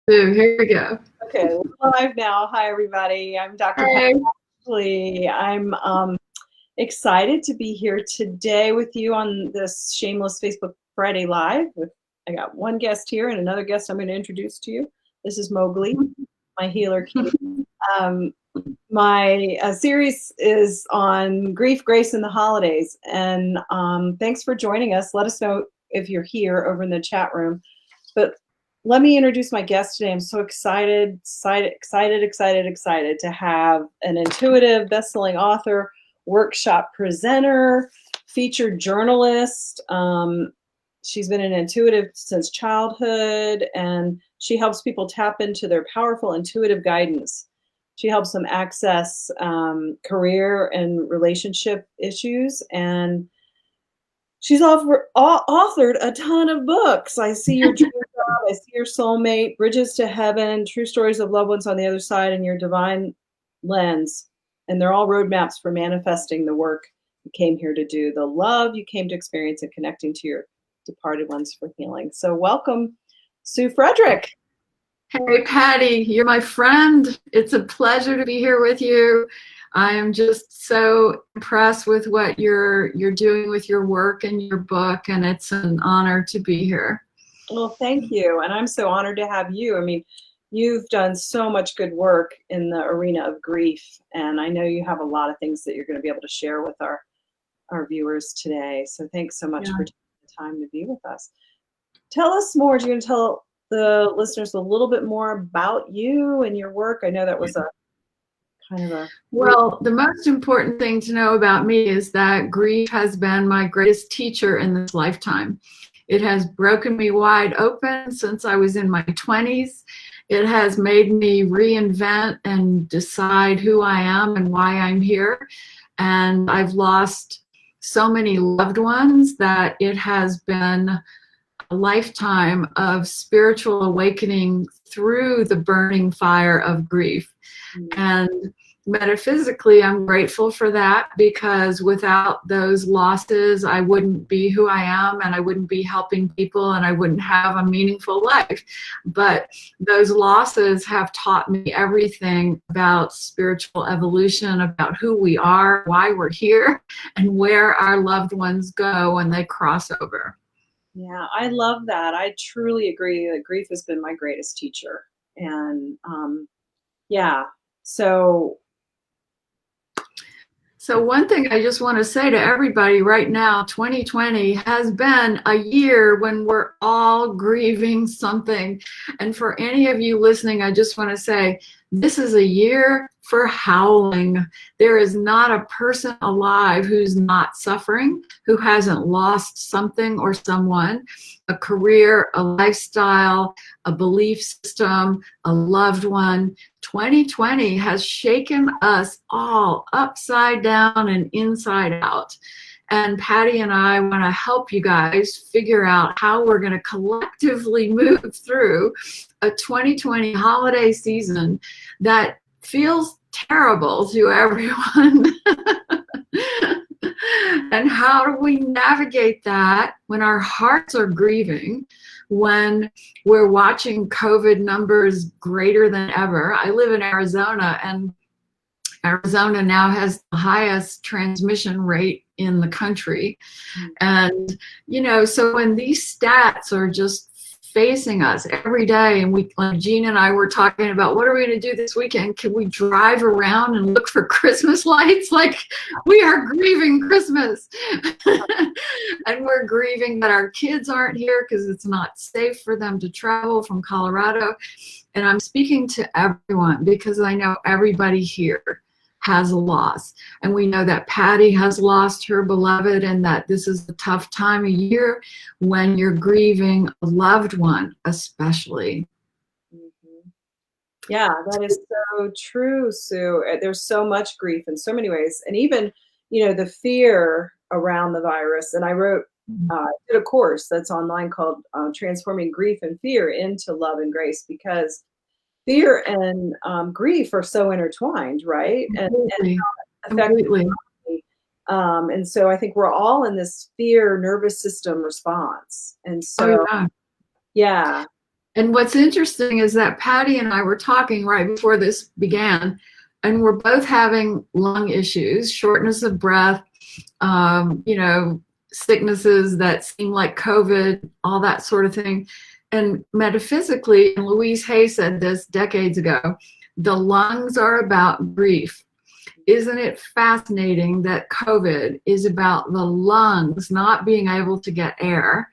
Sue, here we go. Okay, we're live now. Hi, everybody. I'm Dr. Patti Ashley. I'm excited to be here today with you on this shameless Facebook Friday Live. I got one guest here and another guest I'm going to introduce to you. This is Mowgli, my healer kitty. My series is on grief, grace, and the holidays. And thanks for joining us. Let us know if you're here over in the chat room. But let me introduce my guest today. I'm so excited to have an intuitive, best-selling author, workshop presenter, featured journalist. She's been an intuitive since childhood, and she helps people tap into their powerful intuitive guidance. She helps them access career and relationship issues, and she's authored a ton of books. I See Your Dream Job, I See Your Soulmate, Bridges to Heaven, True Stories of Loved Ones on the Other Side, and Your Divine Lens. And they're all roadmaps for manifesting the work you came here to do, the love you came to experience, and connecting to your departed ones for healing. So welcome, Sue Frederick. Hey, Patty, you're my friend. It's a pleasure to be here with you. I am just so impressed with what you're doing with your work and your book, and it's an honor to be here. Well, thank you, and I'm so honored to have you. I mean, you've done so much good work in the arena of grief, and I know you have a lot of things that you're going to be able to share with our viewers today. So thanks so much for taking the time to be with us. Tell us more. Do you want to tell the listeners a little bit more about you and your work? I know that was a kind of a... Well, the most important thing to know about me is that grief has been my greatest teacher in this lifetime. It has broken me wide open since I was in my 20s. It has made me reinvent and decide who I am and why I'm here. And I've lost so many loved ones that it has been a lifetime of spiritual awakening through the burning fire of grief. And metaphysically, I'm grateful for that, because without those losses, I wouldn't be who I am, and I wouldn't be helping people, and I wouldn't have a meaningful life. But those losses have taught me everything about spiritual evolution, about who we are, why we're here, and where our loved ones go when they cross over. Yeah, I love that. I truly agree that grief has been my greatest teacher. And yeah, so one thing I just want to say to everybody right now, 2020 has been a year when we're all grieving something. And for any of you listening, I just want to say, this is a year for howling. There is not a person alive who's not suffering, who hasn't lost something or someone, a career, a lifestyle, a belief system, a loved one. 2020 has shaken us all upside down and inside out. And Patty and I want to help you guys figure out how we're going to collectively move through a 2020 holiday season that feels terrible to everyone. And how do we navigate that when our hearts are grieving, when we're watching COVID numbers greater than ever? I live in Arizona, and Arizona now has the highest transmission rate in the country. And, you know, so when these stats are just facing us every day, and like Jean and I were talking about, what are we going to do this weekend? Can we drive around and look for Christmas lights? Like, we are grieving Christmas. And we're grieving that our kids aren't here because it's not safe for them to travel from Colorado. And I'm speaking to everyone because I know everybody here has a loss. And we know that Patty has lost her beloved, and that this is a tough time of year when you're grieving a loved one, especially. Mm-hmm. Yeah, that is so true, Sue. There's so much grief in so many ways. And even, you know, the fear around the virus. And I did a course that's online called Transforming Grief and Fear into Love and Grace, because fear and grief are so intertwined, right? Completely. And so I think we're all in this fear nervous system response. And so, yeah. And what's interesting is that Patty and I were talking right before this began, and we're both having lung issues, shortness of breath, you know, sicknesses that seem like COVID, all that sort of thing. And metaphysically, and Louise Hay said this decades ago, the lungs are about grief. Isn't it fascinating that COVID is about the lungs not being able to get air,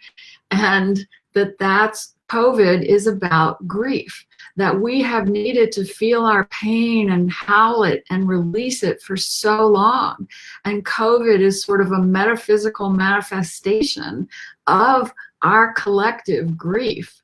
and that's COVID is about grief, that we have needed to feel our pain and howl it and release it for so long. And COVID is sort of a metaphysical manifestation of our collective grief.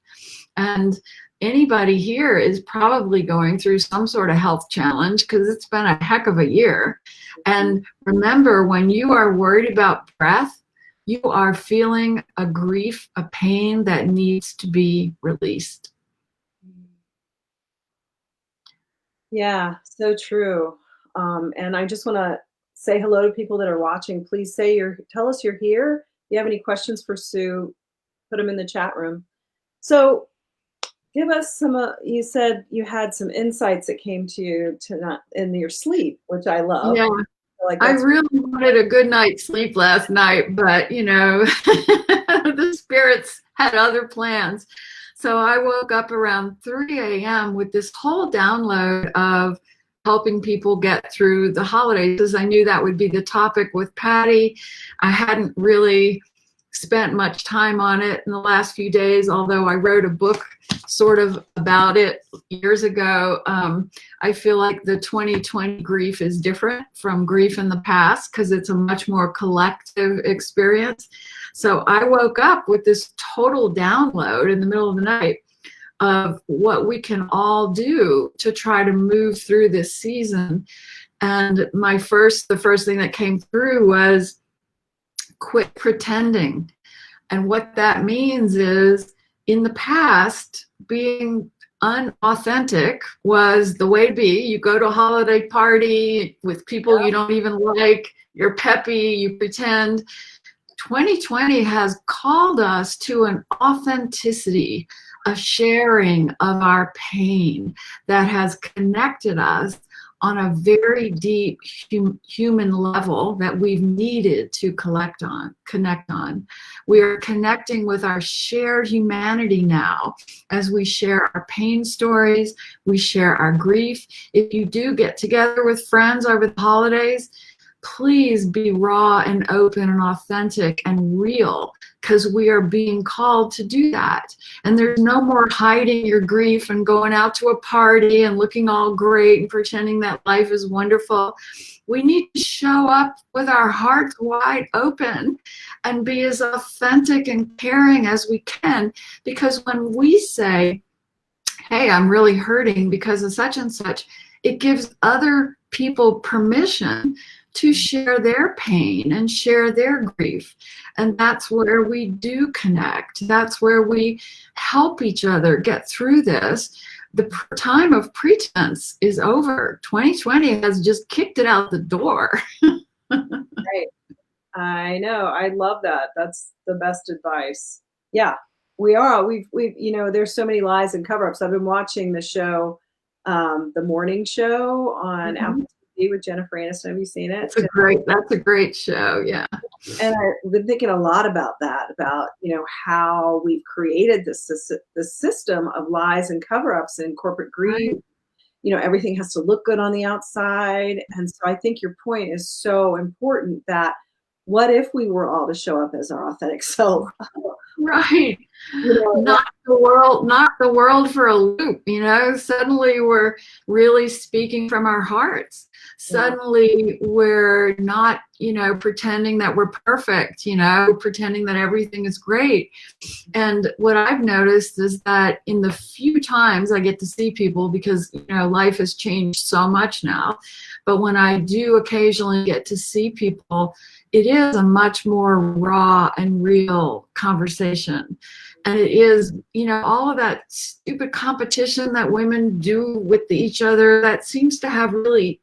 And anybody here is probably going through some sort of health challenge because it's been a heck of a year. And remember, when you are worried about breath, you are feeling a grief, a pain that needs to be released. Yeah, so true. And I just want to say hello to people that are watching. Please tell us you're here. If you have any questions for Sue, put them in the chat room. So give us some, you said you had some insights that came to you in your sleep, which I love. Yeah. I really wanted a good night's sleep last night, but you know, the spirits had other plans. So I woke up around 3 a.m. with this whole download of helping people get through the holidays, because I knew that would be the topic with Patty. I hadn't really spent much time on it in the last few days, although I wrote a book sort of about it years ago. I feel like the 2020 grief is different from grief in the past because it's a much more collective experience. So I woke up with this total download in the middle of the night of what we can all do to try to move through this season. And the first thing that came through was quit pretending. And what that means is, in the past, being unauthentic was the way to be. You go to a holiday party with people you don't even like, you're peppy, you pretend. 2020 has called us to an authenticity, a sharing of our pain that has connected us on a very deep human level that we've needed to connect on. We are connecting with our shared humanity now as we share our pain stories, we share our grief. If you do get together with friends over the holidays, please be raw and open and authentic and real, because we are being called to do that. And there's no more hiding your grief and going out to a party and looking all great and pretending that life is wonderful. We need to show up with our hearts wide open and be as authentic and caring as we can, because when we say, hey, I'm really hurting because of such and such, it gives other people permission to share their pain and share their grief. And that's where we do connect. That's where we help each other get through this. The time of pretense is over. 2020 has just kicked it out the door. Right. I know. I love that. That's the best advice. Yeah, we are. We've you know, there's so many lies and cover-ups. I've been watching the show, The Morning Show on Apple TV with Jennifer Aniston. Have you seen it? That's a great show. Yeah. And I've been thinking a lot about that, about, you know, how we've created this system of lies and cover-ups and corporate greed. Right. You know, everything has to look good on the outside. And so I think your point is so important, that what if we were all to show up as our authentic self? Right. You know, not the world for a loop, you know. Suddenly we're really speaking from our hearts. Suddenly we're not, you know, pretending that we're perfect, you know, pretending that everything is great. And what I've noticed is that in the few times I get to see people, because, you know, life has changed so much now, but when I do occasionally get to see people, it is a much more raw and real conversation. And it is, you know, all of that stupid competition that women do with each other, that seems to have really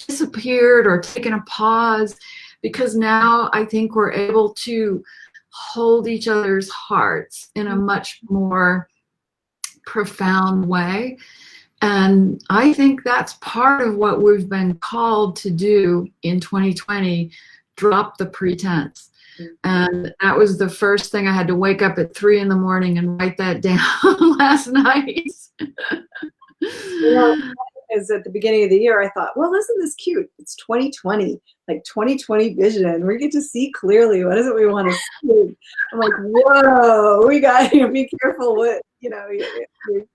disappeared or taken a pause, because now I think we're able to hold each other's hearts in a much more profound way. And I think that's part of what we've been called to do in 2020, drop the pretense. And that was the first thing. I had to wake up at 3 a.m. and write that down last night. Is at the beginning of the year, I thought, well, isn't this cute? It's 2020, like 2020 vision. We get to see clearly what is it we want to see. I'm like, whoa, we got to be careful what,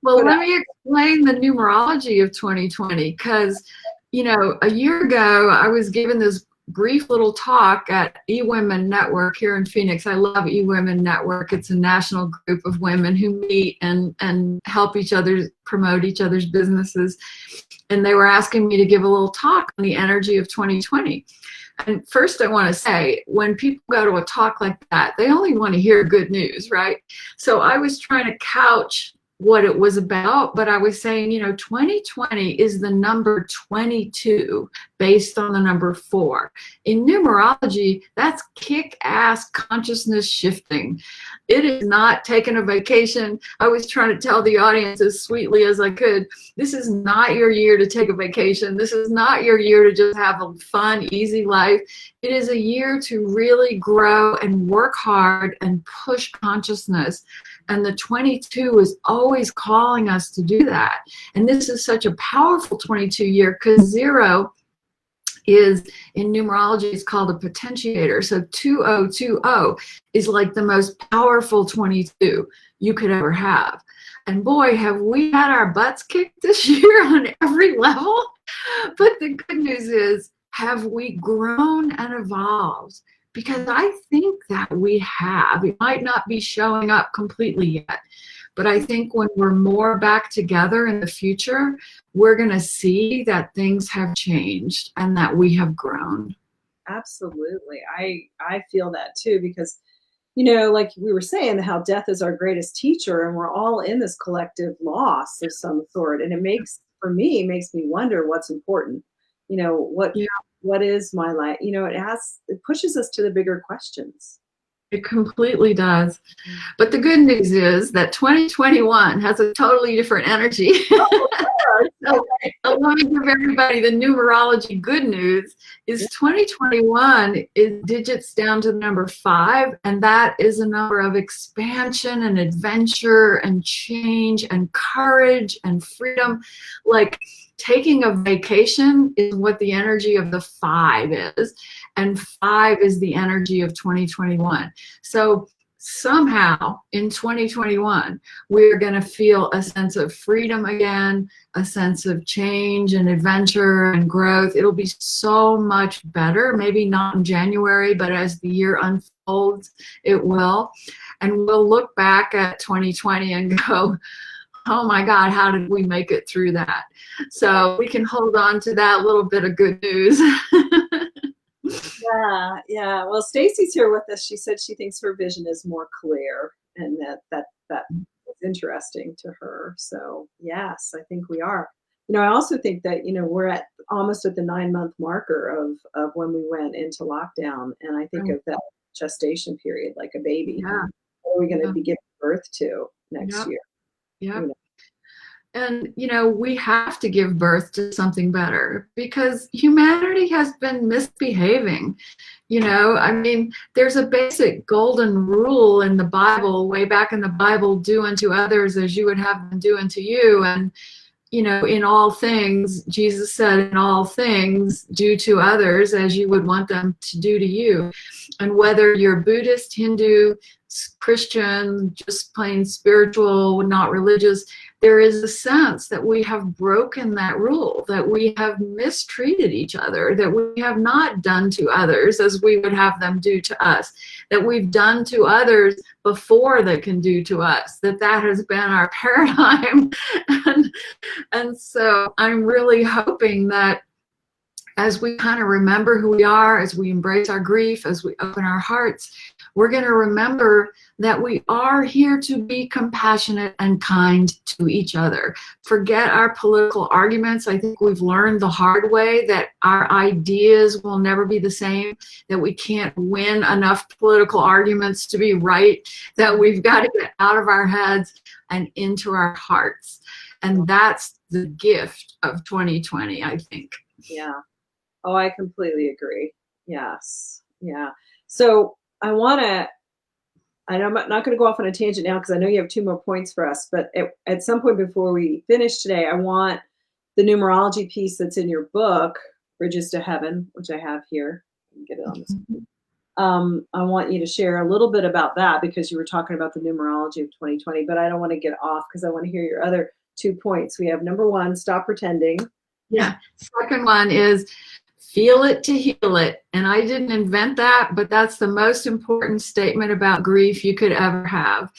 Well, let me explain the numerology of 2020, because, a year ago, I was given this brief little talk at eWomen Network here in Phoenix. I love eWomen Network. It's a national group of women who meet and help each other promote each other's businesses. And they were asking me to give a little talk on the energy of 2020. And first I want to say, when people go to a talk like that, they only want to hear good news, right? So I was trying to couch what it was about, but I was saying, 2020 is the number 22 based on the number 4. In numerology, that's kick-ass consciousness shifting. It is not taking a vacation. I was trying to tell the audience as sweetly as I could, this is not your year to take a vacation. This is not your year to just have a fun, easy life. It is a year to really grow and work hard and push consciousness. And the 22 is always calling us to do that. And this is such a powerful 22 year, because 0 is, in numerology, is called a potentiator. So 2020 is like the most powerful 22 you could ever have. And boy, have we had our butts kicked this year on every level. But the good news is, have we grown and evolved? Because I think that we have. It might not be showing up completely yet, but I think when we're more back together in the future, we're going to see that things have changed and that we have grown. Absolutely. I feel that too, because, like we were saying, how death is our greatest teacher, and we're all in this collective loss of some sort. And it makes me wonder what's important. What is my life? It pushes us to the bigger questions. It completely does. But the good news is that 2021 has a totally different energy. So let me give everybody the numerology good news is 2021 is digits down to the number 5, and that is a number of expansion and adventure and change and courage and freedom. Like taking a vacation is what the energy of the 5 is, and 5 is the energy of 2021. So somehow in 2021, we're going to feel a sense of freedom again, a sense of change and adventure and growth. It'll be so much better, maybe not in January, but as the year unfolds, it will. And we'll look back at 2020 and go, oh my God, how did we make it through that? So we can hold on to that little bit of good news. Yeah. Well, Stacy's here with us. She said she thinks her vision is more clear, and that is interesting to her. So yes, I think we are. I also think that we're almost at the 9-month marker of when we went into lockdown, and I think of that gestation period like a baby. Yeah. What are we going to be giving birth to next year? Yeah. And, we have to give birth to something better, because humanity has been misbehaving. There's a basic golden rule in the Bible, way back in the Bible, do unto others as you would have them do unto you. And, in all things, Jesus said, in all things, do to others as you would want them to do to you. And whether you're Buddhist, Hindu, Christian, just plain spiritual, not religious, there is a sense that we have broken that rule, that we have mistreated each other, that we have not done to others as we would have them do to us, that we've done to others before they can do to us, that has been our paradigm. And so I'm really hoping that as we kind of remember who we are, as we embrace our grief, as we open our hearts, we're going to remember that we are here to be compassionate and kind to each other. Forget our political arguments. I think we've learned the hard way that our ideas will never be the same, that we can't win enough political arguments to be right, that we've got to get out of our heads and into our hearts. And that's the gift of 2020, I think. Yeah. Oh, I completely agree. Yes. Yeah. So I want to, and I'm not going to go off on a tangent now because I know you have 2 more points for us, but at some point before we finish today, I want the numerology piece that's in your book, Bridges to Heaven, which I have here. Get it on this. I want you to share a little bit about that because you were talking about the numerology of 2020, but I don't want to get off because I want to hear your other 2 points. We have number 1, stop pretending. Yeah. Second one is feel it to heal it. And I didn't invent that, but that's the most important statement about grief you could ever have.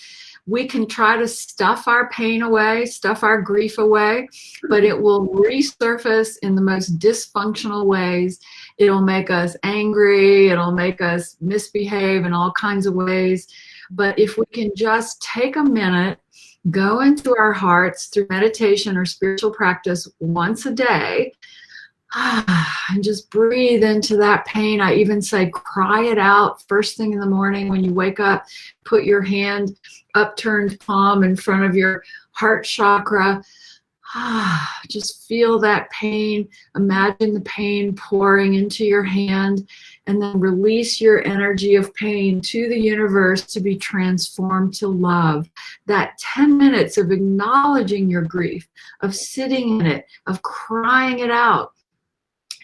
We can try to stuff our pain away, stuff our grief away, but it will resurface in the most dysfunctional ways. It'll make us angry. It'll make us misbehave in all kinds of ways. But if we can just take a minute, go into our hearts through meditation or spiritual practice once a day, and just breathe into that pain. I even say cry it out first thing in the morning when you wake up. Put your hand, upturned palm in front of your heart chakra. Just feel that pain. Imagine the pain pouring into your hand, and then release your energy of pain to the universe to be transformed to love. That 10 minutes of acknowledging your grief, of sitting in it, of crying it out,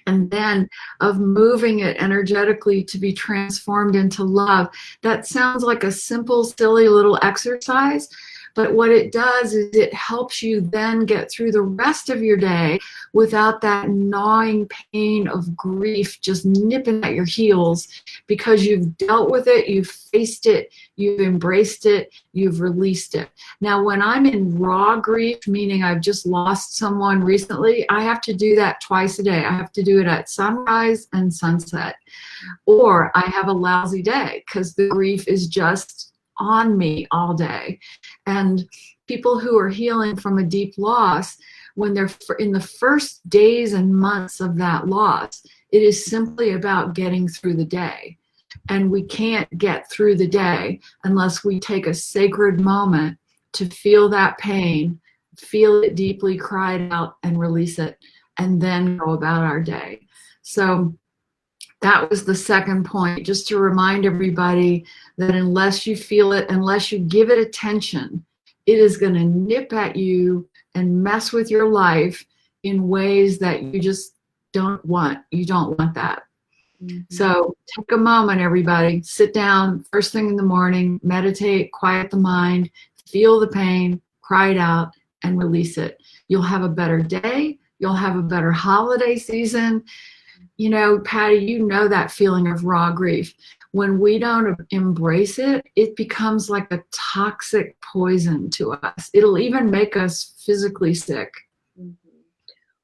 and then of moving it energetically to be transformed into love. That sounds like a simple, silly little exercise, but what it does is it helps you then get through the rest of your day without that gnawing pain of grief just nipping at your heels, because you've dealt with it, you've faced it, you've embraced it, you've released it. Now, when I'm in raw grief, meaning I've just lost someone recently, I have to do that twice a day. I have to do it at sunrise and sunset. Or I have a lousy day because the grief is just on me all day. And people who are healing from a deep loss, when they're in the first days and months of that loss, it is simply about getting through the day. And we can't get through the day unless we take a sacred moment to feel that pain, feel it deeply, cry it out, and release it, and then go about our day. So that was the second point, just to remind everybody that unless you feel it, unless you give it attention, it is going to nip at you and mess with your life in ways that you just don't want. You don't want that. Mm-hmm. So take a moment, everybody. Sit down first thing in the morning, meditate, quiet the mind, feel the pain, cry it out, and release it. You'll have a better day. You'll have a better holiday season. You know, Patti, you know that feeling of raw grief. When we don't embrace it, it becomes like a toxic poison to us. It'll even make us physically sick. Mm-hmm.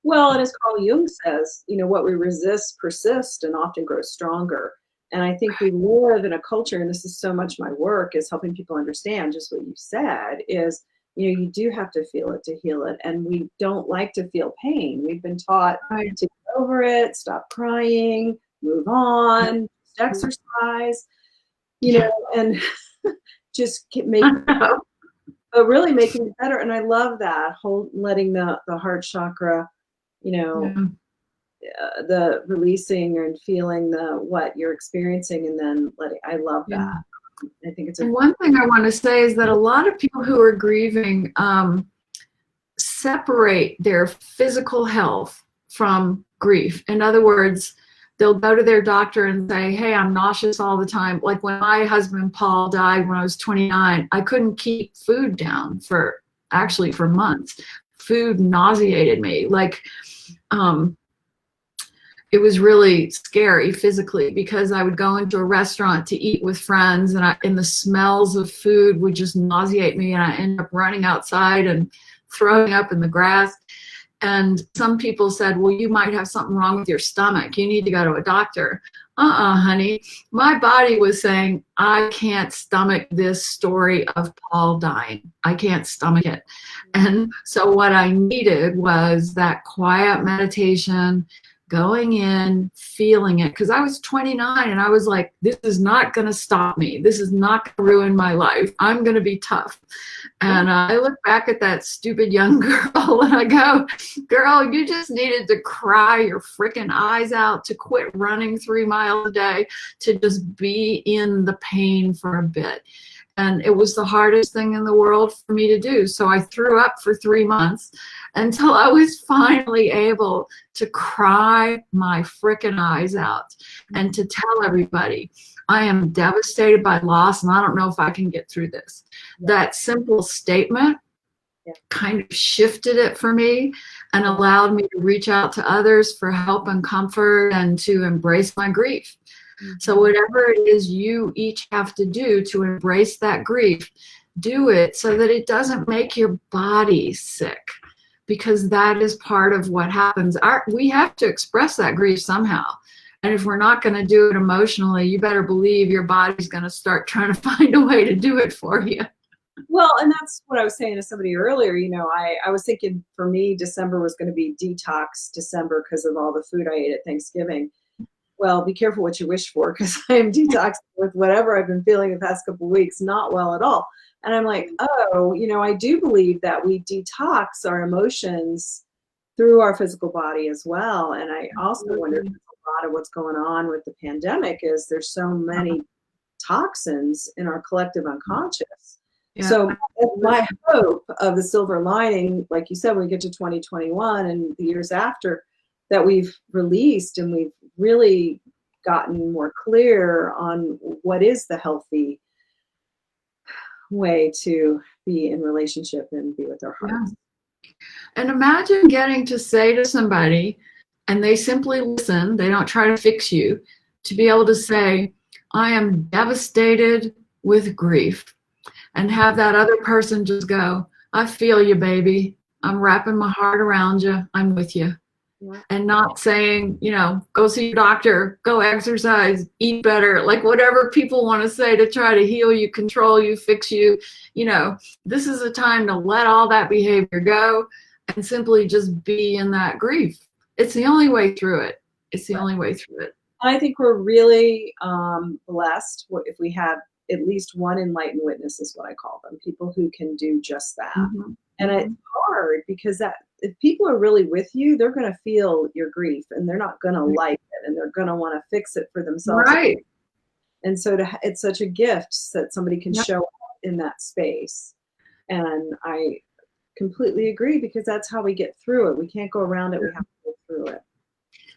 Well, and as Carl Jung says, you know, what we resist persists and often grows stronger. And I think we live in a culture, and this is so much my work, is helping people understand just what you said, is, you know, you do have to feel it to heal it. And we don't like to feel pain. We've been taught to get over it, stop crying, move on, exercise, you know, and just making it, but really making it better. And I love that whole letting the heart chakra, you know, the releasing and feeling the what you're experiencing, and then letting. I love that. I think it's one thing I want to say is that a lot of people who are grieving separate their physical health from grief. In other words, they'll go to their doctor and say, hey, I'm nauseous all the time. Like when my husband Paul died when I was 29, I couldn't keep food down for months. Food nauseated me. Like it was really scary physically, because I would go into a restaurant to eat with friends, and the smells of food would just nauseate me, and I ended up running outside and throwing up in the grass. And some people said, well, you might have something wrong with your stomach. You need to go to a doctor. Honey. My body was saying, I can't stomach this story of Paul dying. I can't stomach it. And so what I needed was that quiet meditation, going in, feeling it. Because I was 29 and I was like, this is not going to stop me. This is not going to ruin my life. I'm going to be tough. And I look back at that stupid young girl and I go, girl, you just needed to cry your freaking eyes out, to quit running 3 miles a day, to just be in the pain for a bit. And it was the hardest thing in the world for me to do. So I threw up for 3 months until I was finally able to cry my frickin' eyes out and to tell everybody, I am devastated by loss and I don't know if I can get through this. That simple statement kind of shifted it for me and allowed me to reach out to others for help and comfort and to embrace my grief. So whatever it is you each have to do to embrace that grief, do it so that it doesn't make your body sick, because that is part of what happens. We have to express that grief somehow. And if we're not going to do it emotionally, you better believe your body's going to start trying to find a way to do it for you. Well, and that's what I was saying to somebody earlier. You know, I was thinking for me, December was going to be detox December because of all the food I ate at Thanksgiving. Well, be careful what you wish for, because I am detoxing with whatever I've been feeling the past couple of weeks, not well at all. And I'm like, oh, you know, I do believe that we detox our emotions through our physical body as well. And I also wonder if a lot of what's going on with the pandemic is there's so many toxins in our collective unconscious. Yeah. So my hope of the silver lining, like you said, when we get to 2021 and the years after, that we've released and we've really gotten more clear on what is the healthy way to be in relationship and be with our hearts. Yeah. And imagine getting to say to somebody, and they simply listen, they don't try to fix you, to be able to say, I am devastated with grief, and have that other person just go, I feel you, baby. I'm wrapping my heart around you. I'm with you. And not saying, you know, go see your doctor, go exercise, eat better, like whatever people want to say to try to heal you, control you, fix you. You know, this is a time to let all that behavior go and simply just be in that grief. It's the only way through it. It's the only way through it. I think we're really blessed if we have at least one enlightened witness, is what I call them, people who can do just that. Mm-hmm. And it's hard because if people are really with you, they're going to feel your grief and they're not going to like it and they're going to want to fix it for themselves. Right. And so it's such a gift that somebody can show up in that space. And I completely agree, because that's how we get through it. We can't go around it. We have to go through it.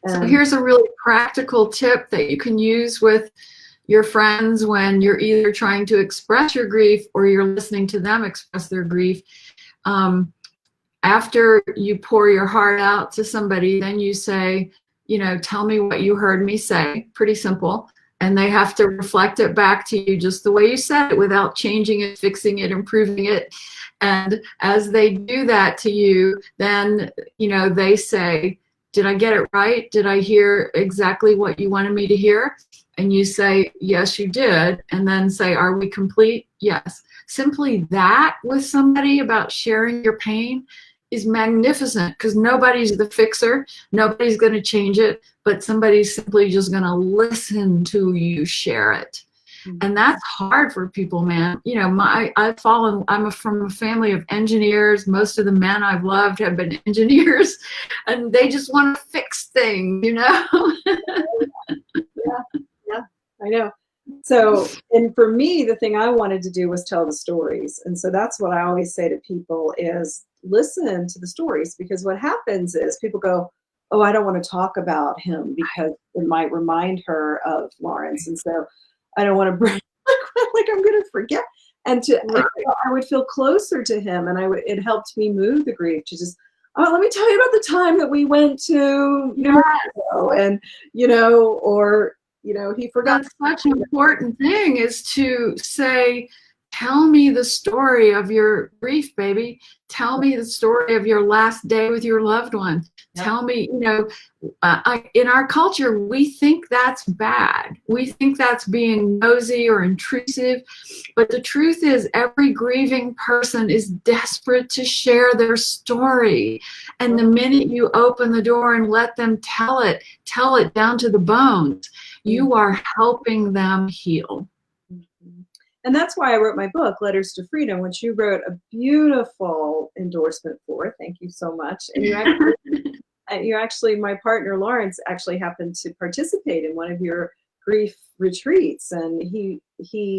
So here's a really practical tip that you can use with your friends when you're either trying to express your grief or you're listening to them express their grief. After you pour your heart out to somebody, then you say, you know, tell me what you heard me say. Pretty simple. And they have to reflect it back to you just the way you said it, without changing it, fixing it, improving it. And as they do that to you, then, you know, they say, did I get it right? Did I hear exactly what you wanted me to hear? And you say, yes, you did. And then say, are we complete? Yes. Simply that with somebody about sharing your pain is magnificent, because nobody's the fixer. Nobody's going to change it, but somebody's simply just going to listen to you share it. Mm-hmm. And that's hard for people, man. You know, I'm from a family of engineers. Most of the men I've loved have been engineers, and they just want to fix things, you know? Yeah, I know. So, and for me, the thing I wanted to do was tell the stories. And so that's what I always say to people is listen to the stories, because what happens is people go, oh, I don't want to talk about him because it might remind her of Lawrence. And so I don't want to bring, like I'm going to forget. And I would feel closer to him, and it helped me move the grief to just, oh, let me tell you about the time that we went to, and, you know, or, you know, he forgot. That's such an important thing, is to say, tell me the story of your grief, baby. Tell me the story of your last day with your loved one. Yep. Tell me, in our culture, we think that's bad. We think that's being nosy or intrusive. But the truth is, every grieving person is desperate to share their story. And the minute you open the door and let them tell it down to the bones, you are helping them heal. And that's why I wrote my book, Letters to Freedom, which you wrote a beautiful endorsement for. Thank you so much. And you actually, my partner Lawrence actually happened to participate in one of your grief retreats, and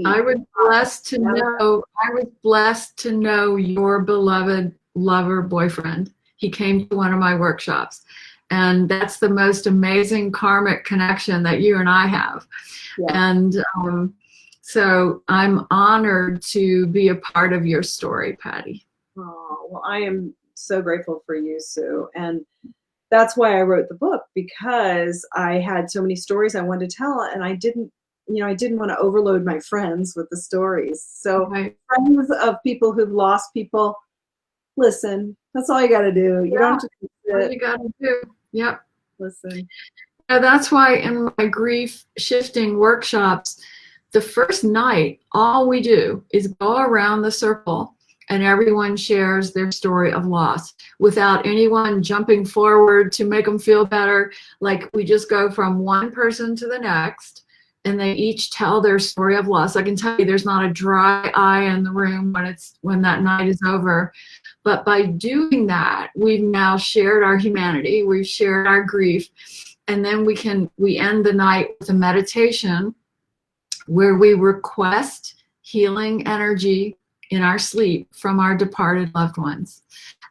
I was blessed to know your beloved lover boyfriend. He came to one of my workshops, and that's the most amazing karmic connection that you and I have. Yeah. And so I'm honored to be a part of your story, Patti. Oh, well, I am so grateful for you, Sue. And that's why I wrote the book, because I had so many stories I wanted to tell, and I didn't want to overload my friends with the stories. So friends of people who've lost people, listen, that's all you got to do. You don't have to fix it. All you got to do. Yep. Listen. Now, that's why in my grief shifting workshops, the first night, all we do is go around the circle and everyone shares their story of loss without anyone jumping forward to make them feel better. Like, we just go from one person to the next and they each tell their story of loss. I can tell you there's not a dry eye in the room when that night is over. But by doing that, we've now shared our humanity, we've shared our grief, and then we end the night with a meditation where we request healing energy in our sleep from our departed loved ones.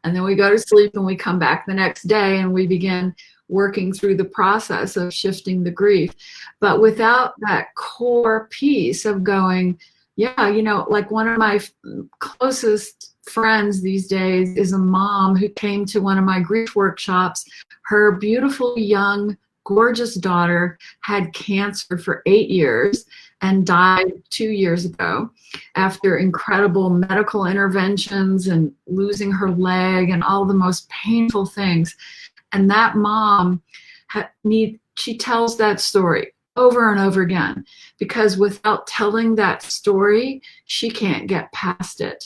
And then we go to sleep and we come back the next day and we begin working through the process of shifting the grief. But without that core piece of going, like one of my closest friends these days is a mom who came to one of my grief workshops. Her beautiful, young, gorgeous daughter had cancer for 8 years and died 2 years ago after incredible medical interventions and losing her leg and all the most painful things. And that mom, she tells that story over and over again, because without telling that story, she can't get past it.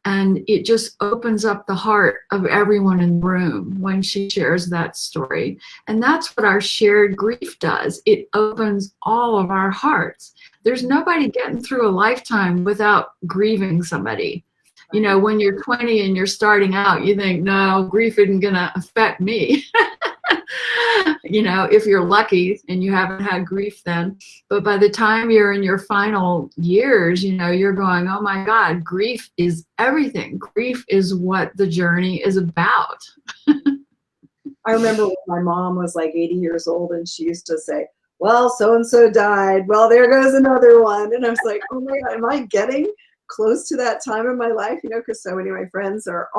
And it just opens up the heart of everyone in the room when she shares that story. And that's what our shared grief does. It opens all of our hearts. There's nobody getting through a lifetime without grieving somebody. When you're 20 and you're starting out, you think, no, grief isn't going to affect me. If you're lucky and you haven't had grief then. But by the time you're in your final years, you're going, oh my God, grief is everything. Grief is what the journey is about. I remember when my mom was like 80 years old and she used to say, well, so-and-so died. Well, there goes another one. And I was like, oh my God, am I getting close to that time in my life? Because so many of my friends are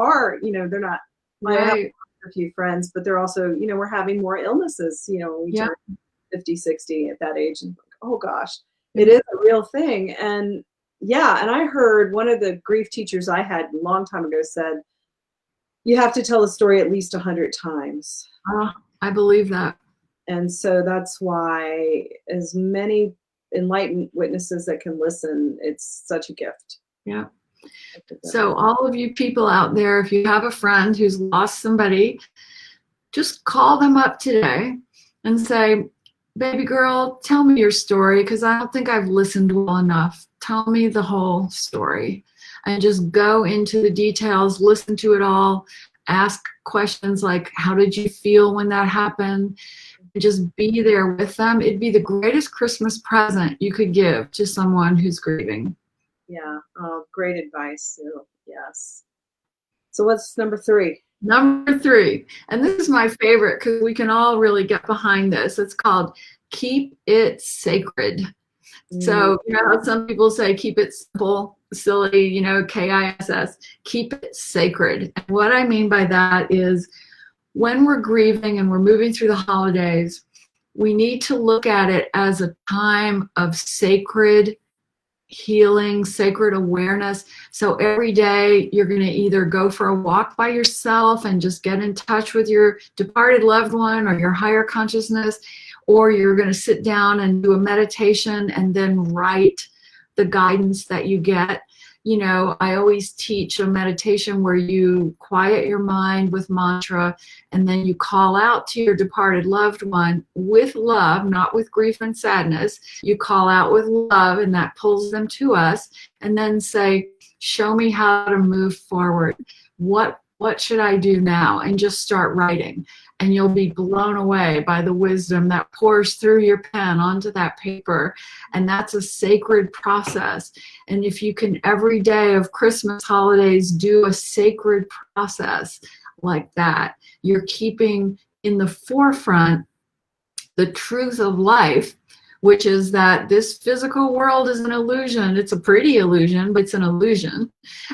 they're not, right. A few friends, but they're also, we're having more illnesses, we turn 50, 60 at that age, and oh gosh, it is a real thing. And and I heard one of the grief teachers I had a long time ago said, you have to tell a story at least 100 times. I believe that. And so that's why as many enlightened witnesses that can listen, it's such a gift. Yeah. So all of you people out there, if you have a friend who's lost somebody, just call them up today and say, baby girl, tell me your story, because I don't think I've listened well enough. Tell me the whole story. And just go into the details, listen to it all, ask questions like, how did you feel when that happened? And just be there with them. It'd be the greatest Christmas present you could give to someone who's grieving. Yeah. Oh, great advice, Sue. Yes. So what's number 3? Number 3, and this is my favorite because we can all really get behind this. It's called Keep It Sacred. So, how some people say keep it simple, silly, KISS. Keep it sacred. And what I mean by that is when we're grieving and we're moving through the holidays, we need to look at it as a time of sacred healing, sacred awareness. So every day you're going to either go for a walk by yourself and just get in touch with your departed loved one or your higher consciousness, or you're going to sit down and do a meditation and then write the guidance that you get. You know, I always teach a meditation where you quiet your mind with mantra, and then you call out to your departed loved one with love, not with grief and sadness. You call out with love, and that pulls them to us, and then say, show me how to move forward. What should I do now? And just start writing. And you'll be blown away by the wisdom that pours through your pen onto that paper. And that's a sacred process. And if you can every day of Christmas holidays do a sacred process like that, you're keeping in the forefront the truth of life, which is that this physical world is an illusion. It's a pretty illusion, but it's an illusion.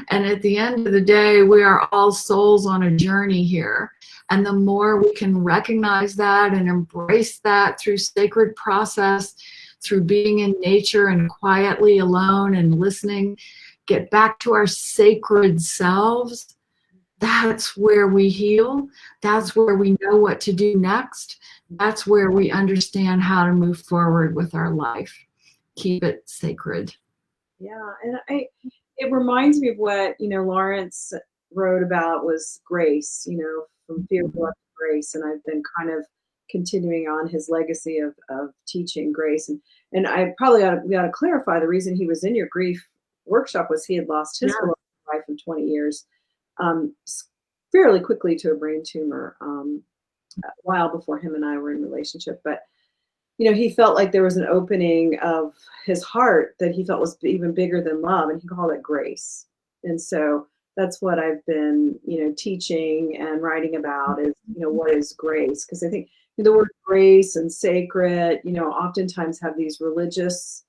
And at the end of the day, we are all souls on a journey here. And the more we can recognize that and embrace that through sacred process, through being in nature and quietly alone and listening, get back to our sacred selves, that's where we heal. That's where we know what to do next. That's where we understand how to move forward with our life. Keep it sacred. Yeah, and it reminds me of what, Lawrence wrote about was grace, from fear to grace. And I've been kind of continuing on his legacy of teaching grace. And I probably we ought to clarify the reason he was in your grief workshop was he had lost his wife in 20 years, fairly quickly to a brain tumor, a while before him and I were in relationship. But, he felt like there was an opening of his heart that he felt was even bigger than love. And he called it grace. And so that's what I've been, teaching and writing about is, what is grace? Because I think the word grace and sacred, oftentimes have these religious.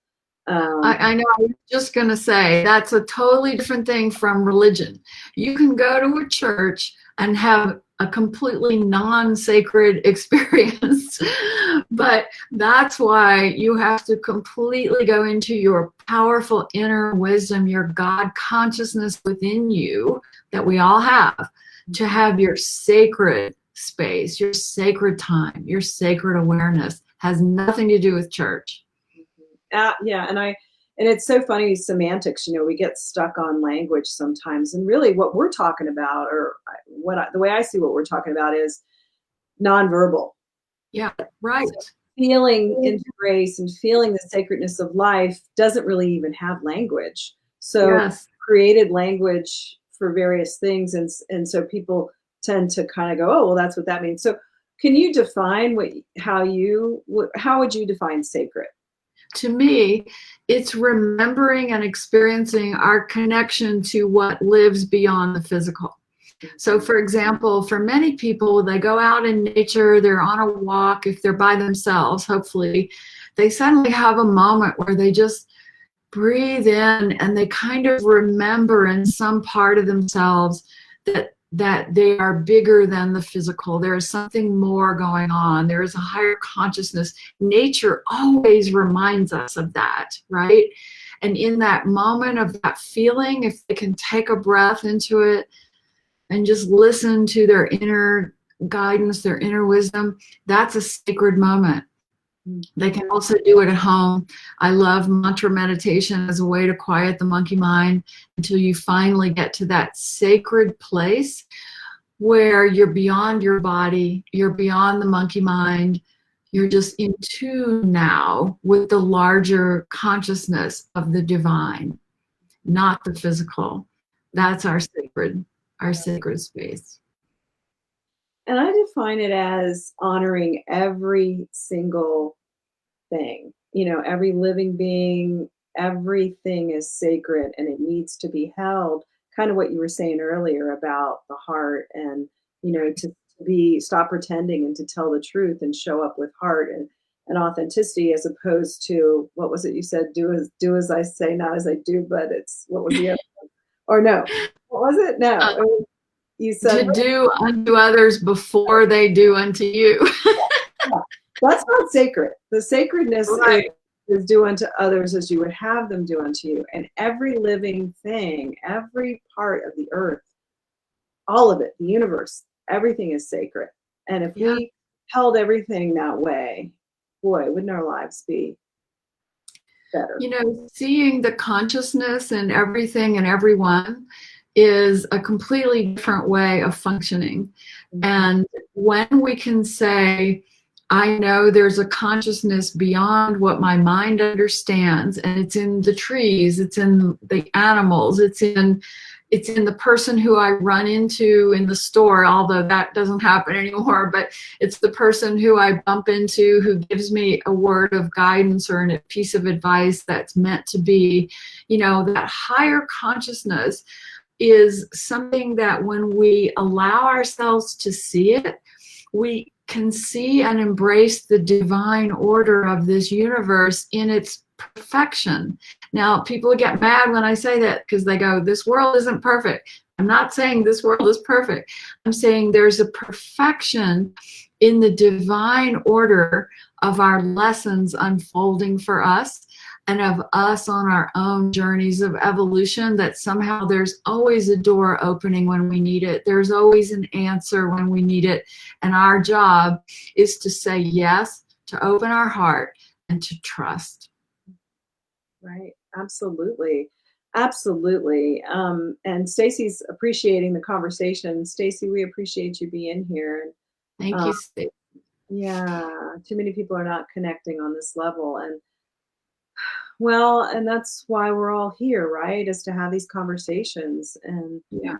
I know, I was just going to say, that's a totally different thing from religion. You can go to a church and have a completely non-sacred experience, but that's why you have to completely go into your powerful inner wisdom, your God consciousness within you that we all have, to have your sacred space, your sacred time, your sacred awareness. Has nothing to do with church. Yeah, and it's so funny, semantics, we get stuck on language sometimes, and really what we're talking about, or the way I see what we're talking about is nonverbal. Yeah, right. So feeling into grace and feeling the sacredness of life doesn't really even have language. So created language for various things, and so people tend to kind of go, oh, well, that's what that means. So can you define how would you define sacred? To me, it's remembering and experiencing our connection to what lives beyond the physical. So, for example, for many people, they go out in nature, they're on a walk, if they're by themselves, hopefully, they suddenly have a moment where they just breathe in and they kind of remember in some part of themselves that they are bigger than the physical. There is something more going on. There is a higher consciousness. Nature always reminds us of that, right? And in that moment of that feeling, if they can take a breath into it and just listen to their inner guidance, their inner wisdom, that's a sacred moment. They can also do it at home. I love mantra meditation as a way to quiet the monkey mind until you finally get to that sacred place where you're beyond your body, you're beyond the monkey mind, you're just in tune now with the larger consciousness of the divine, not the physical. That's our sacred space. And I define it as honoring every single thing, every living being, everything is sacred and it needs to be held. Kind of what you were saying earlier about the heart and, to stop pretending and to tell the truth and show up with heart and authenticity, as opposed to, what was it you said? Do as I say, not as I do, but it's, what was the other one? Or no, what was it? No. You said to do unto others before they do unto you. Yeah. That's not sacred. The sacredness is is do unto others as you would have them do unto you. And every living thing, every part of the earth, all of it, the universe, everything is sacred. And if Yeah. we held everything that way, boy, wouldn't our lives be better? You know, seeing the consciousness in everything and everyone is a completely different way of functioning. And when we can say, I know there's a consciousness beyond what my mind understands, and it's in the trees, it's in the animals, it's in the person who I run into in the store, although that doesn't happen anymore, but it's the person who I bump into who gives me a word of guidance or a piece of advice that's meant to be, you know, that higher consciousness is something that when we allow ourselves to see it, we can see and embrace the divine order of this universe in its perfection. Now, people get mad when I say that because they go, this world isn't perfect. I'm not saying this world is perfect. I'm saying there's a perfection in the divine order of our lessons unfolding for us and of us on our own journeys of evolution, that somehow there's always a door opening when we need it. There's always an answer when we need it. And our job is to say yes, to open our heart, and to trust. Right. Absolutely. Absolutely. And Stacy's appreciating the conversation. Stacy, we appreciate you being here. Thank you, Stacey. Yeah. Too many people are not connecting on this level. And well, and that's why we're all here, right? Is to have these conversations, and Yeah.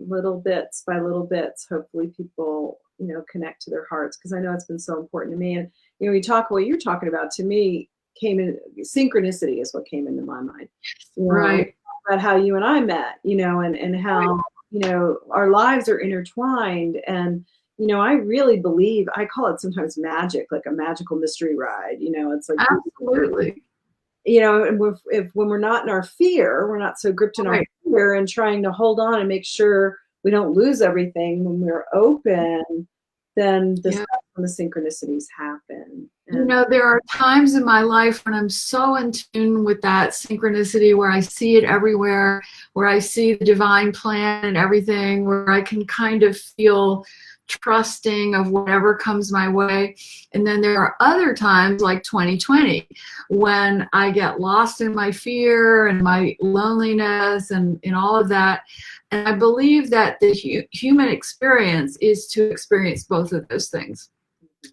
little bits by little bits, hopefully people, you know, connect to their hearts. Because I know it's been so important to me. And, you know, what you're talking about to me came in, synchronicity is what came into my mind. You know, Right. about how you and I met, you know, and how, Right. you know, our lives are intertwined. And, you know, I really believe, I call it sometimes magic, like a magical mystery ride. You know, it's like, Absolutely. you know, and when we're not in our fear, we're not so gripped in our Right. fear and trying to hold on and make sure we don't lose everything. When we're open, then Yeah. when the synchronicities happen. You know, there are times in my life when I'm so in tune with that synchronicity, where I see it everywhere, where I see the divine plan and everything, where I can kind of feel trusting of whatever comes my way. And then there are other times, like 2020, when I get lost in my fear and my loneliness and in all of that. And I believe that the human experience is to experience both of those things,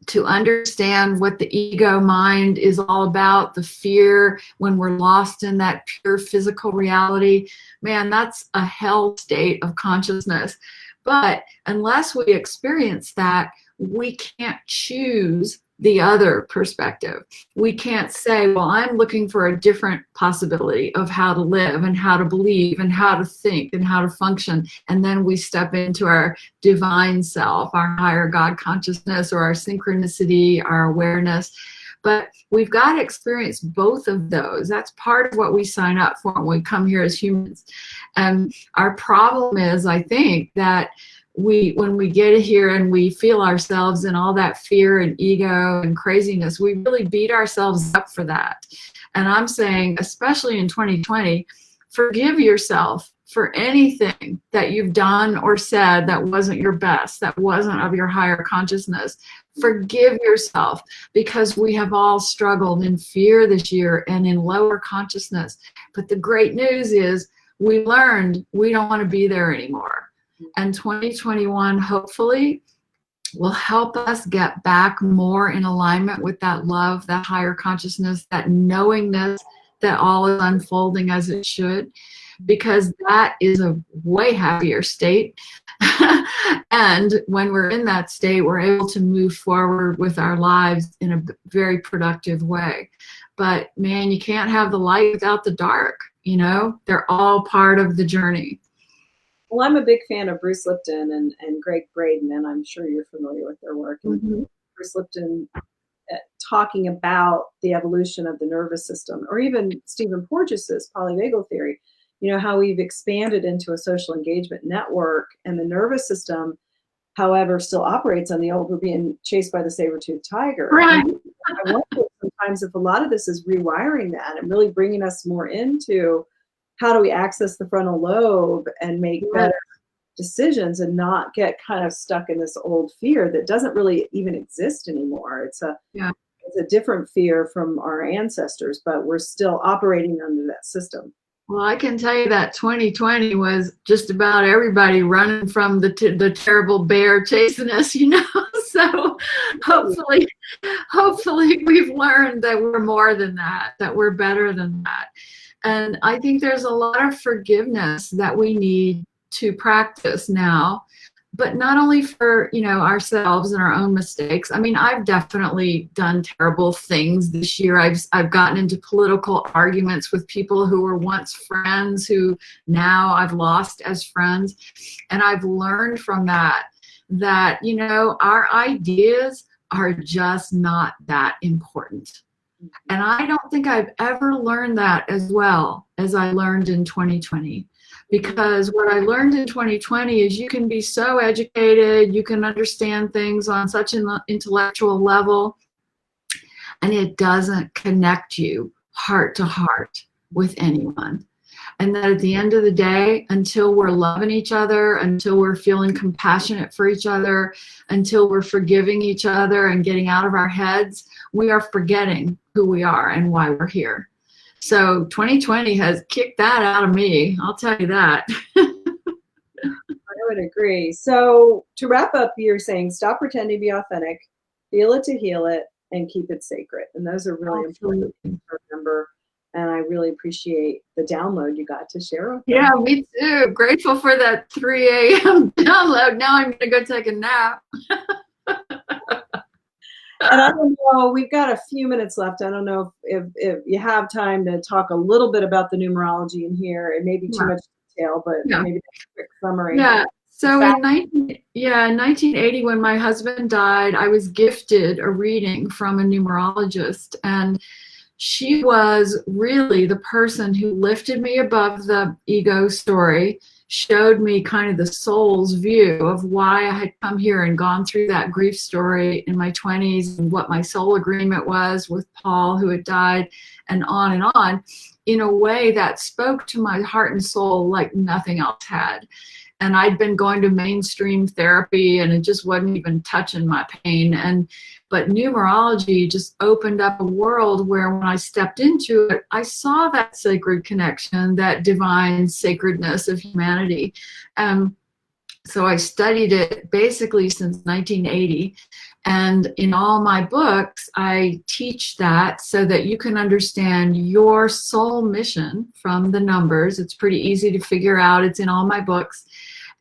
to understand what the ego mind is all about, the fear when we're lost in that pure physical reality. Man, that's a hell state of consciousness. But unless we experience that, we can't choose the other perspective. We can't say, well, I'm looking for a different possibility of how to live and how to believe and how to think and how to function. And then we step into our divine self, our higher God consciousness, or our synchronicity, our awareness. But we've got to experience both of those. That's part of what we sign up for when we come here as humans. And our problem is, I think, that when we get here and we feel ourselves in all that fear and ego and craziness, we really beat ourselves up for that. And I'm saying, especially in 2020, forgive yourself for anything that you've done or said that wasn't your best, that wasn't of your higher consciousness. Forgive yourself, because we have all struggled in fear this year and in lower consciousness. But the great news is we learned we don't want to be there anymore. And 2021, hopefully, will help us get back more in alignment with that love, that higher consciousness, that knowingness that all is unfolding as it should, because that is a way happier state. And when we're in that state, we're able to move forward with our lives in a very productive way. But man, you can't have the light without the dark. You know, they're all part of the journey. Well, I'm a big fan of Bruce Lipton and Greg Braden, and I'm sure you're familiar with their work. Mm-hmm. Bruce Lipton talking about the evolution of the nervous system, or even Stephen Porges's polyvagal theory, you know, how we've expanded into a social engagement network, and the nervous system, however, still operates on the old, we're being chased by the saber-toothed tiger. Right. And I wonder sometimes if a lot of this is rewiring that and really bringing us more into how do we access the frontal lobe and make better decisions and not get kind of stuck in this old fear that doesn't really even exist anymore. It's a different fear from our ancestors, but we're still operating under that system. Well, I can tell you that 2020 was just about everybody running from the terrible bear chasing us, you know. So hopefully we've learned that we're more than that, that we're better than that. And I think there's a lot of forgiveness that we need to practice now, but not only for, you know, ourselves and our own mistakes. I mean, I've definitely done terrible things this year. I've gotten into political arguments with people who were once friends who now I've lost as friends. And I've learned from that, you know, our ideas are just not that important. And I don't think I've ever learned that as well as I learned in 2020. Because what I learned in 2020 is you can be so educated, you can understand things on such an intellectual level, and it doesn't connect you heart to heart with anyone. And that at the end of the day, until we're loving each other, until we're feeling compassionate for each other, until we're forgiving each other and getting out of our heads, we are forgetting who we are and why we're here. So 2020 has kicked that out of me. I'll tell you that. I would agree. So to wrap up, you're saying stop pretending to be authentic, feel it to heal it, and keep it sacred. And those are really important things to remember. And I really appreciate the download you got to share with us. Yeah, me too. Grateful for that 3 a.m. download. Now I'm going to go take a nap. And I don't know, we've got a few minutes left. I don't know if you have time to talk a little bit about the numerology in here. It may be too much detail, but maybe a quick summary. Yeah. So in 1980, when my husband died, I was gifted a reading from a numerologist. And she was really the person who lifted me above the ego story, showed me kind of the soul's view of why I had come here and gone through that grief story in my 20s and what my soul agreement was with Paul, who had died, and on, in a way that spoke to my heart and soul like nothing else had. And I'd been going to mainstream therapy and it just wasn't even touching my pain. But numerology just opened up a world where when I stepped into it, I saw that sacred connection, that divine sacredness of humanity. So I studied it basically since 1980. And in all my books, I teach that so that you can understand your soul mission from the numbers. It's pretty easy to figure out. It's in all my books.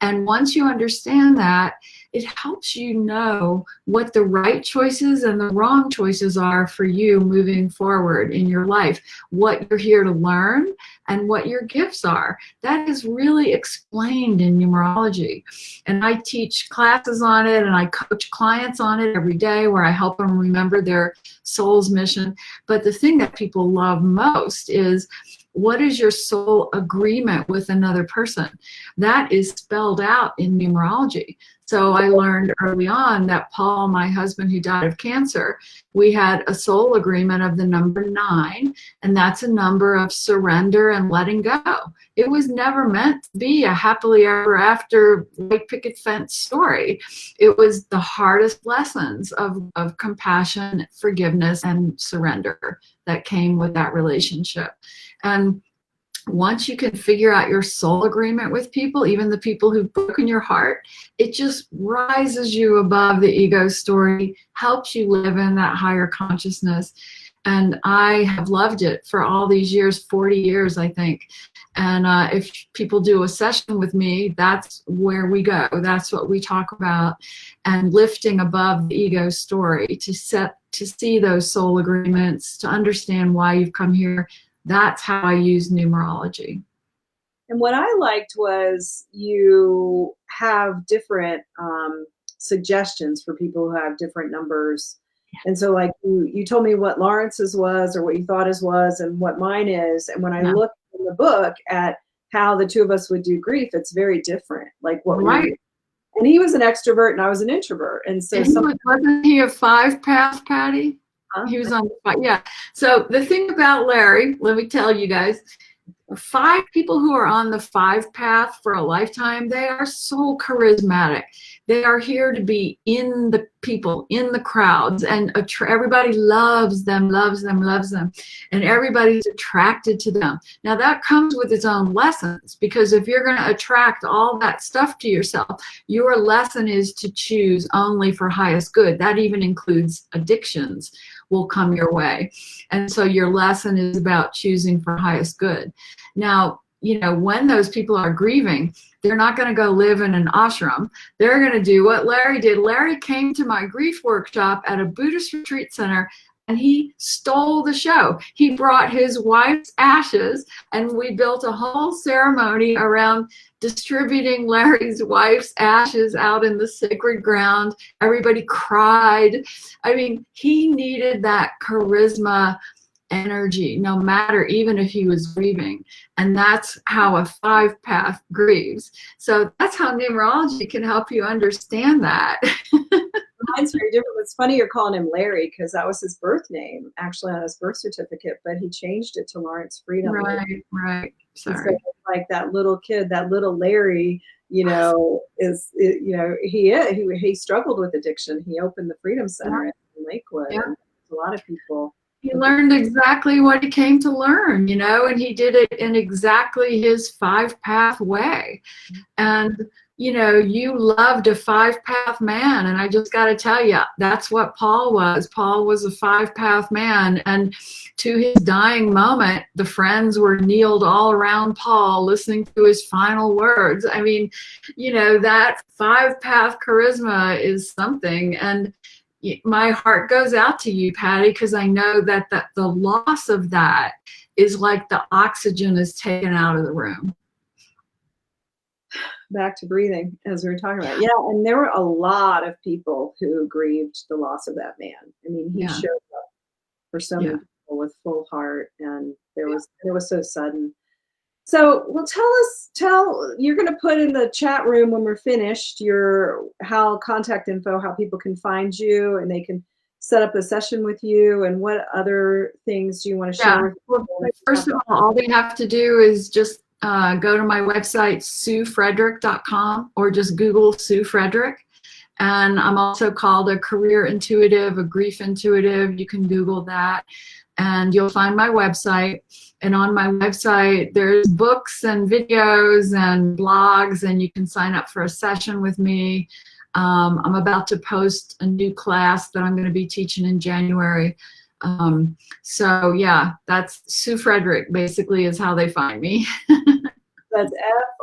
And once you understand that, it helps you know what the right choices and the wrong choices are for you moving forward in your life, what you're here to learn and what your gifts are. That is really explained in numerology. And I teach classes on it and I coach clients on it every day where I help them remember their soul's mission. But the thing that people love most is, what is your soul agreement with another person? That is spelled out in numerology. So I learned early on that Paul, my husband who died of cancer, we had a soul agreement of the number 9, and that's a number of surrender and letting go. It was never meant to be a happily ever after white picket fence story. It was the hardest lessons of compassion, forgiveness, and surrender that came with that relationship. And once you can figure out your soul agreement with people, even the people who've broken your heart, it just rises you above the ego story, helps you live in that higher consciousness. And I have loved it for all these years, 40 years, I think. And if people do a session with me, that's where we go. That's what we talk about. And lifting above the ego story to see those soul agreements, to understand why you've come here. That's how I use numerology. And what I liked was you have different suggestions for people who have different numbers. And so like you told me what Lawrence's was or what you thought his was and what mine is. And when I look in the book at how the two of us would do grief, it's very different. Like what and he was an extrovert and I was an introvert. And so wasn't he a 5 path, Patti? Huh? He was on the five. Yeah. So the thing about Larry, let me tell you guys, 5 people who are on the 5 path for a lifetime, they are so charismatic. They are here to be in the people, in the crowds, and everybody loves them, loves them, loves them, and everybody's attracted to them. Now that comes with its own lessons, because if you're going to attract all that stuff to yourself, your lesson is to choose only for highest good. That even includes addictions will come your way. And so your lesson is about choosing for highest good. Now, you know, when those people are grieving, they're not going to go live in an ashram. They're going to do what Larry did. Larry came to my grief workshop at a Buddhist retreat center, and he stole the show. He brought his wife's ashes, and we built a whole ceremony around distributing Larry's wife's ashes out in the sacred ground. Everybody cried. I mean, he needed that charisma energy, no matter, even if he was grieving. And that's how a 5 path grieves. So that's how numerology can help you understand that. Mine's very different. It's funny you're calling him Larry, because that was his birth name, actually, on his birth certificate, but he changed it to Lawrence Freedom. Right. Sorry. So, like that little kid, that little Larry, you know, he struggled with addiction. He opened the Freedom Center in Lakewood. Yeah. And a lot of people. He learned exactly what he came to learn, you know, and he did it in exactly his 5 path way. And, you know, you loved a 5 path man. And I just got to tell you, that's what Paul was. Paul was a 5 path man. And to his dying moment, the friends were kneeled all around Paul, listening to his final words. I mean, you know, that 5 path charisma is something. And my heart goes out to you, Patti, because I know that the loss of that is like the oxygen is taken out of the room. Back to breathing, as we were talking about. Yeah, and there were a lot of people who grieved the loss of that man. I mean, he showed up for so many people with full heart, and it was so sudden. So, well, you're going to put in the chat room when we're finished your contact info, how people can find you and they can set up a session with you, and what other things do you want to share with people? Well, first of all they have to do is just go to my website, SueFrederick.com, or just Google Sue Frederick. And I'm also called a career intuitive, a grief intuitive. You can Google that, and you'll find my website. And on my website, there's books and videos and blogs, and you can sign up for a session with me. I'm about to post a new class that I'm going to be teaching in January. So yeah, that's Sue Frederick, basically, is how they find me. That's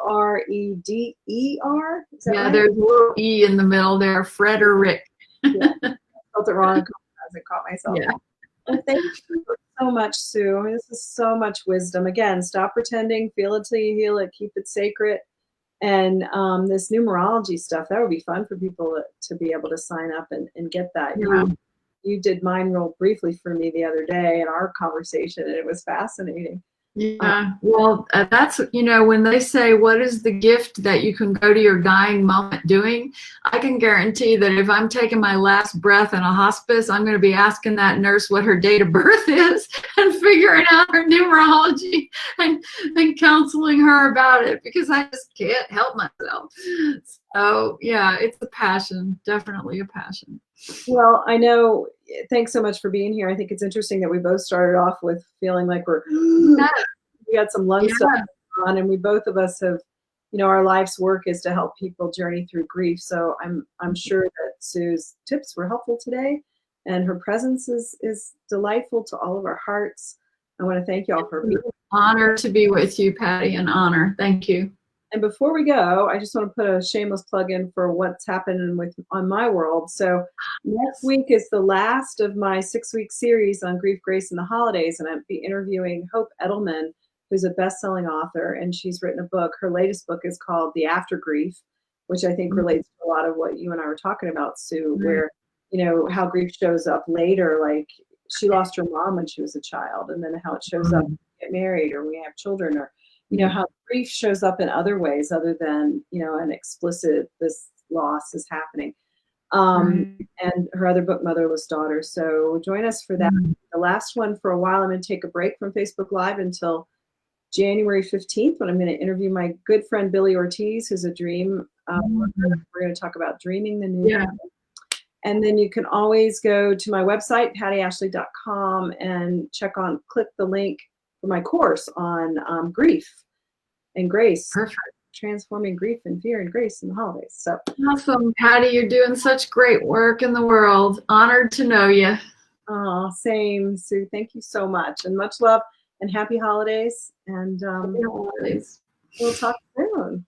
Fredder? Yeah, right? There's a little E in the middle there, Frederick. Yeah, I spelled it wrong. I caught myself. Yeah. Well, thank you so much, Sue. I mean, this is so much wisdom. Again, stop pretending, feel it till you heal it, keep it sacred. And this numerology stuff, that would be fun for people to be able to sign up and get that. Yeah. You did mine real briefly for me the other day in our conversation, and it was fascinating. Yeah, well, that's, you know, when they say, what is the gift that you can go to your dying moment doing? I can guarantee that if I'm taking my last breath in a hospice, I'm going to be asking that nurse what her date of birth is and figuring out her numerology and counseling her about it, because I just can't help myself. So, yeah, it's a passion, definitely a passion. Well, I know. Thanks so much for being here. I think it's interesting that we both started off with feeling like we got some lung stuff on, and we both of us have, you know, our life's work is to help people journey through grief. So I'm sure that Sue's tips were helpful today, and her presence is delightful to all of our hearts. I want to thank you all for being here. Honor to be with you, Patti, an honor. Thank you. And before we go, I just want to put a shameless plug in for what's happening on my world. So next week is the last of my 6-week series on grief, grace, and the holidays. And I'll be interviewing Hope Edelman, who's a best-selling author, and she's written a book. Her latest book is called The After Grief, which I think relates to a lot of what you and I were talking about, Sue, where, you know, how grief shows up later. Like, she lost her mom when she was a child, and then how it shows up when we get married or we have children, or you know, how grief shows up in other ways other than, you know, an explicit, this loss is happening. and her other book, Motherless Daughter. So join us for that. The last one for a while. I'm going to take a break from Facebook Live until January 15th, when I'm going to interview my good friend Billy Ortiz, who's a dream worker. We're going to talk about dreaming the new year. And then you can always go to my website, pattiashley.com, and click the link for my course on grief and grace. Perfect. Transforming grief and fear and grace in the holidays. So awesome, Patti. You're doing such great work in the world. Honored to know you. Oh, same, Sue. Thank you so much, and much love and happy holidays. And Happy holidays. We'll talk soon.